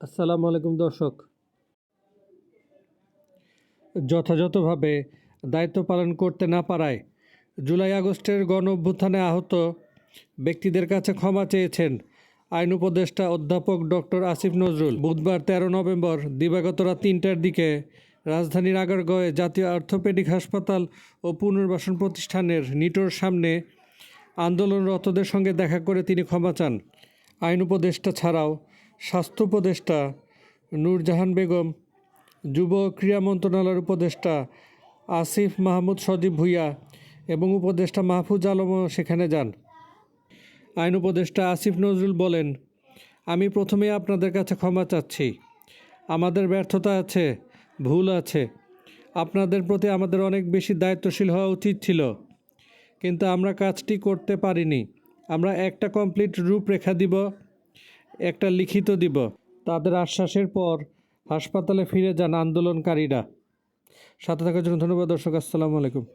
আসসালামু আলাইকুম দর্শক। যথাযথভাবে দায়িত্ব পালন করতে না পারায় জুলাই আগস্টের গণ-অভ্যুত্থানে আহত ব্যক্তিদের কাছে ক্ষমা চেয়েছেন আইন উপদেষ্টা অধ্যাপক ডক্টর আসিফ নজরুল। বুধবার 13 নভেম্বর দিবাগত রাত 3টার দিকে রাজধানীর আগারগাঁওয়ে জাতীয় অর্থোপেডিক হাসপাতাল ও পুনর্বাসন প্রতিষ্ঠানের নিটোর সামনে আন্দোলনরতদের সঙ্গে দেখা করে তিনি ক্ষমা চান। আইন উপদেষ্টা ছাড়াও স্বাস্থ্য উপদেষ্টা নূরজাহান বেগম, যুব ও ক্রীড়া মন্ত্রণালয়ের উপদেষ্টা আসিফ মাহমুদ সজীব ভুঁইয়া এবং উপদেষ্টা মাহফুজ আলমও সেখানে যান। আইন উপদেষ্টা আসিফ নজরুল বলেন, আমি প্রথমেই আপনাদের কাছে ক্ষমা চাচ্ছি। আমাদের ব্যর্থতা আছে, ভুল আছে। আপনাদের প্রতি আমাদের অনেক বেশি দায়িত্বশীল হওয়া উচিত ছিল, কিন্তু আমরা কাজটি করতে পারিনি। আমরা একটা কমপ্লিট রূপরেখা দিব, একটা লিখিত দিব। তাদের আশ্বাসের পর হাসপাতালে ফিরে যান আন্দোলনকারীরা। সাথে থাকার জন্য ধন্যবাদ দর্শক। আসসালামু আলাইকুম।